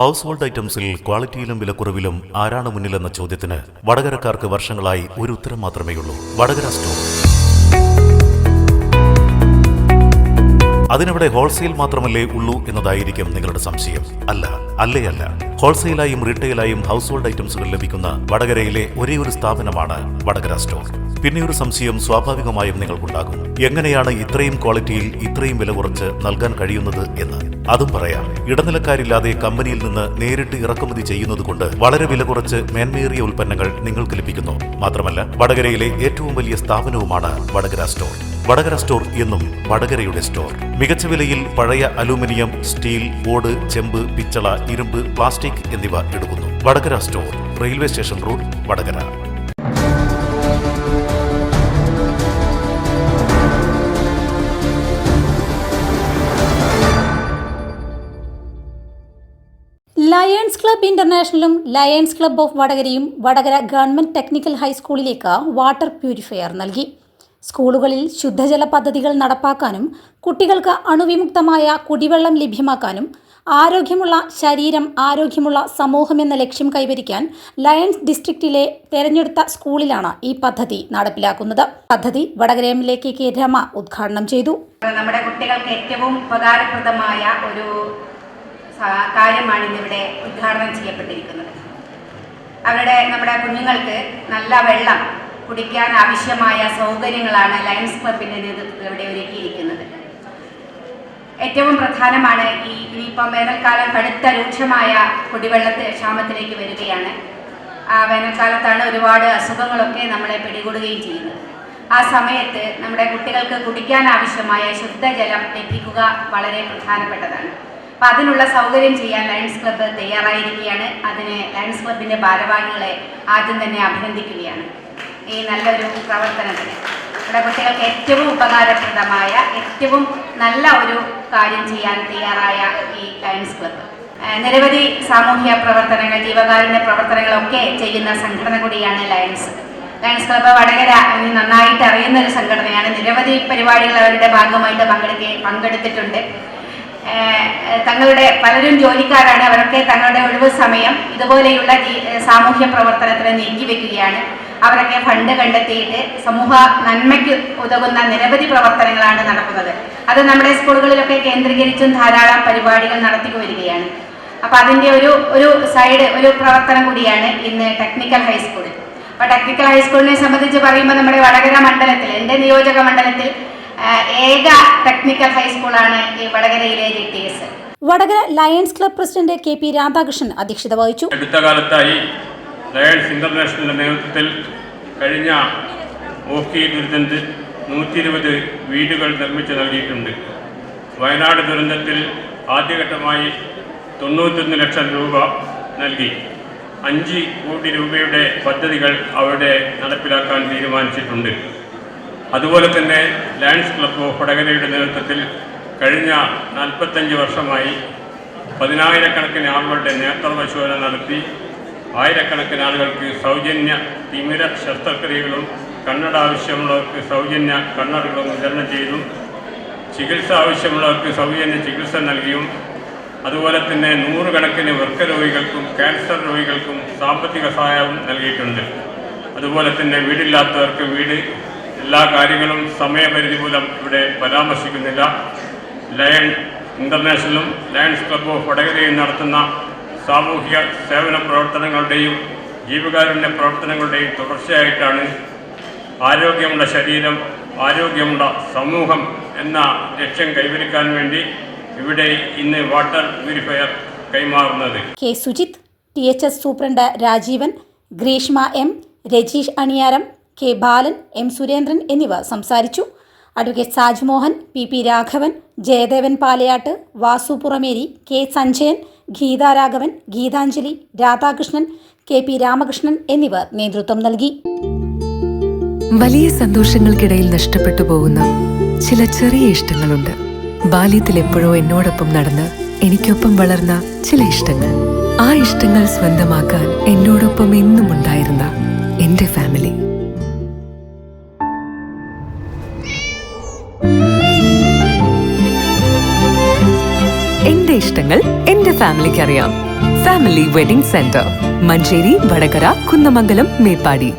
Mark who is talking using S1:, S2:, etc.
S1: House hold ഐറ്റംസിൽ ക്വാളിറ്റിയിലും വിലക്കുറവിലും ആരാണ് മുന്നിലെന്ന ചോദ്യത്തിന് വടകരക്കാർക്ക് വർഷങ്ങളായി ഒരു ഉത്തരം മാത്രമേയുള്ളൂ: വടകര സ്റ്റോർ. അതിനവിടെ ഹോൾസെയിൽ മാത്രമല്ലേ ഉള്ളൂ എന്നതായിരിക്കും നിങ്ങളുടെ സംശയം. അല്ല. ഹോൾസെയിലായും റീറ്റെയിലായും ഹൗസ് ഹോൾഡ് ഐറ്റംസുകൾ ലഭിക്കുന്ന വടകരയിലെ ഒരേ ഒരു സ്ഥാപനമാണ് വടകര സ്റ്റോർ. പിന്നെ ഒരു സംശയം സ്വാഭാവികമായും നിങ്ങൾക്കുണ്ടാകും: എങ്ങനെയാണ് ഇത്രയും ക്വാളിറ്റിയിൽ ഇത്രയും വില കുറച്ച് നൽകാൻ കഴിയുന്നത് എന്ന്. അതും പറയാം. ഇടനിലക്കാരില്ലാതെ കമ്പനിയിൽ നിന്ന് നേരിട്ട് ഇറക്കുമതി ചെയ്യുന്നതുകൊണ്ട് വളരെ വില കുറച്ച് മേന്മയേറിയ ഉൽപ്പന്നങ്ങൾ നിങ്ങൾക്ക് ലഭിക്കുന്നു. മാത്രമല്ല, വടകരയിലെ ഏറ്റവും വലിയ സ്ഥാപനവുമാണ് വടകര സ്റ്റോർ. വടകര സ്റ്റോർ എന്നും വടകരയുടെ സ്റ്റോർ. മികച്ച വിലയിൽ പഴയ അലൂമിനിയം, സ്റ്റീൽ, ഓട്, ചെമ്പ്, പിച്ചള, ഇരുമ്പ്, പ്ലാസ്റ്റിക് എന്നിവ എടുക്കുന്നു. Vadakara store, railway station road, Vadakara.
S2: Lions club ഇന്റർനാഷണലും ലയൺസ് ക്ലബ്ബ് ഓഫ് വടകരയും വടകര ഗവൺമെന്റ് ടെക്നിക്കൽ ഹൈസ്കൂളിലേക്ക് വാട്ടർ പ്യൂരിഫയർ നൽകി. സ്കൂളുകളിൽ ശുദ്ധജല പദ്ധതികൾ നടപ്പാക്കാനും കുട്ടികൾക്ക് അണുവിമുക്തമായ കുടിവെള്ളം ലഭ്യമാക്കാനും ആരോഗ്യമുള്ള ശരീരം, ആരോഗ്യമുള്ള സമൂഹം എന്ന ലക്ഷ്യം കൈവരിക്കാൻ ലയൺസ് ഡിസ്ട്രിക്റ്റിലെ തെരഞ്ഞെടുത്ത സ്കൂളിലാണ് ഈ പദ്ധതി നടപ്പിലാക്കുന്നത്. പദ്ധതി വടകര MLA KK രമ ഉദ്ഘാടനം ചെയ്തു.
S3: നമ്മുടെ കുട്ടികൾക്ക് ഏറ്റവും ഉപകാരപ്രദമായ ഒരു കാര്യമാണ് ഇന്നിവിടെ ഉദ്ഘാടനം ചെയ്യപ്പെട്ടിരിക്കുന്നത്. നമ്മുടെ കുഞ്ഞുങ്ങൾക്ക് നല്ല വെള്ളം കുടിക്കാൻ ആവശ്യമായ സൗകര്യങ്ങളാണ് ലയൺസ് ക്ലബിൻ്റെ നേതൃത്വത്തിൽ ഇവിടെ ഒരുക്കിയിരിക്കുന്നത്. ഏറ്റവും പ്രധാനമാണ് ഇനിയിപ്പം വേനൽക്കാലം കടുത്ത രൂക്ഷമായ കുടിവെള്ളത്തെ ക്ഷാമത്തിലേക്ക് വരികയാണ്. ആ വേനൽക്കാലത്താണ് ഒരുപാട് അസുഖങ്ങളൊക്കെ നമ്മളെ പിടികൂടുകയും ചെയ്യുന്നത്. ആ സമയത്ത് നമ്മുടെ കുട്ടികൾക്ക് കുടിക്കാൻ ആവശ്യമായ ശുദ്ധജലം ലഭിക്കുക വളരെ പ്രധാനപ്പെട്ടതാണ്. അപ്പം അതിനുള്ള സൗകര്യം ചെയ്യാൻ ലയൺസ് ക്ലബ്ബ് തയ്യാറായിരിക്കുകയാണ്. അതിന് ലയൺസ് ക്ലബിൻ്റെ ഭാരവാഹികളെ ആദ്യം തന്നെ അഭിനന്ദിക്കുകയാണ്. ഈ നല്ലൊരു പ്രവർത്തനത്തിന് നമ്മുടെ കുട്ടികൾക്ക് ഏറ്റവും ഉപകാരപ്രദമായ ഏറ്റവും നല്ല ഒരു കാര്യം ചെയ്യാൻ തയ്യാറായ ഈ ലയൺസ് ക്ലബ്ബ് നിരവധി സാമൂഹ്യ പ്രവർത്തനങ്ങൾ, ജീവകാരുണ്യ പ്രവർത്തനങ്ങളൊക്കെ ചെയ്യുന്ന സംഘടന കൂടിയാണ് ലയൺസ് ക്ലബ്ബ്. വടകര നന്നായിട്ട് അറിയുന്ന ഒരു സംഘടനയാണ്. നിരവധി പരിപാടികൾ അവരുടെ ഭാഗമായിട്ട് പങ്കെടുത്തിട്ടുണ്ട്. പലരും ജോലിക്കാരാണ്. അവരൊക്കെ തങ്ങളുടെ ഒഴിവ് സമയം ഇതുപോലെയുള്ള സാമൂഹ്യ പ്രവർത്തനത്തിന് നീക്കിവെക്കുകയാണ്. അവരൊക്കെ ഫണ്ട് കണ്ടെത്തിയിട്ട് സമൂഹ നന്മയ്ക്ക് ഉതകുന്ന നിരവധി പ്രവർത്തനങ്ങളാണ് നടക്കുന്നത്. അത് നമ്മുടെ സ്കൂളുകളിലൊക്കെ കേന്ദ്രീകരിച്ചും ധാരാളം പരിപാടികൾ നടത്തി വരികയാണ്. അപ്പം അതിൻ്റെ ഒരു പ്രവർത്തനം കൂടിയാണ് ഇന്ന് ടെക്നിക്കൽ ഹൈസ്കൂളിൽ. അപ്പോൾ ടെക്നിക്കൽ ഹൈസ്കൂളിനെ സംബന്ധിച്ച് പറയുമ്പോൾ നമ്മുടെ വടകര മണ്ഡലത്തിൽ, എൻ്റെ നിയോജക മണ്ഡലത്തിൽ ഏക ടെക്നിക്കൽ ഹൈസ്കൂളാണ് ഈ വടകരയിലെ GTS.
S2: Vadakara Lions club president KP Radhakrishnan അധ്യക്ഷത വഹിച്ചു.
S4: അടുത്ത കാലത്തായി ലയൺസ് ഇന്റർനാഷണലിന്റെ നേതൃത്വത്തിൽ കഴിഞ്ഞ ഓഖി ദുരന്തത്തിൽ 120 വീടുകൾ നിർമ്മിച്ചു നൽകിയിട്ടുണ്ട്. വയനാട് ദുരന്തത്തിൽ ആദ്യഘട്ടമായി 91 ലക്ഷം രൂപ നൽകി 5 കോടി രൂപയുടെ പദ്ധതികൾ അവിടെ നടപ്പിലാക്കാൻ തീരുമാനിച്ചിട്ടുണ്ട്. അതുപോലെ തന്നെ ലയൺസ് ക്ലബ്ബ് ഓഫ് വടകരയുടെ നേതൃത്വത്തിൽ കഴിഞ്ഞ 45 വർഷമായി 10,000-കണക്കിന് ആളുകളുടെ നേത്രപരിശോധന നടത്തി ആയിരക്കണക്കിന് ആളുകൾക്ക് സൗജന്യ തിമിര ശസ്ത്രക്രിയകളും കണ്ണട ആവശ്യമുള്ളവർക്ക് സൗജന്യ കണ്ണടകളും വിതരണം ചെയ്തും ചികിത്സ ആവശ്യമുള്ളവർക്ക് സൗജന്യ ചികിത്സ നൽകിയും അതുപോലെ തന്നെ 100 കണക്കിന് വൃക്ക രോഗികൾക്കും ക്യാൻസർ രോഗികൾക്കും സാമ്പത്തിക സഹായവും നൽകിയിട്ടുണ്ട്. അതുപോലെ തന്നെ വീടില്ലാത്തവർക്ക് വീട്, എല്ലാ കാര്യങ്ങളും സമയപരിധി മൂലം ഇവിടെ പരാമർശിക്കുന്നില്ല. ലയൺ ഇന്റർനാഷണലും ലയൺസ് ക്ലബ്ബ് ഓഫ് വടകരയും നടത്തുന്ന സാമൂഹിക സേവന പ്രവർത്തനങ്ങളുടെയും ജീവകാരുണ്യ പ്രവർത്തനങ്ങളുടെയും തുടർച്ചയായിട്ടാണ് ആരോഗ്യമുള്ള ശരീരം, ആരോഗ്യമുള്ള സമൂഹം എന്ന ലക്ഷ്യം കൈവരിക്കാൻ വേണ്ടി ഇവിടെ ഇന്ന് വാട്ടർ പ്യൂരിഫയർ കൈമാറുന്നത്.
S2: K. Sujith, THS superintendent Rajeevan, Greeshma M, Rajeesh Aniyaram, K. Balan, M. Surendran എന്നിവർ സംസാരിച്ചു. Advocate Sajmohan, PP Raghavan, Jayadevan Palayatt, Vasu Purameri, K. Sanjayan, Geetharaghavan, Geethanjali, Radhakrishnan, KP Ramakrishnan എന്നിവർ നേതൃത്വം നൽകി.
S5: വലിയ സന്തോഷങ്ങൾക്കിടയിൽ നഷ്ടപ്പെട്ടു പോകുന്ന ചില ചെറിയ ഇഷ്ടങ്ങളുണ്ട്. ബാല്യത്തിൽ എപ്പോഴോ എന്നോടൊപ്പം നടന്ന് എനിക്കൊപ്പം വളർന്ന ചില ഇഷ്ടങ്ങൾ. ആ ഇഷ്ടങ്ങൾ സ്വന്തമാക്കാൻ എന്നോടൊപ്പം എന്നും ഉണ്ടായിരുന്ന എന്റെ ഫാമിലി. എന്റെ ഇഷ്ടങ്ങൾ എന്റെ ഫാമിലിക്ക് അറിയാം. Family wedding centre, Manjeri, Vadakara, Kunnamangalam, Meppadi.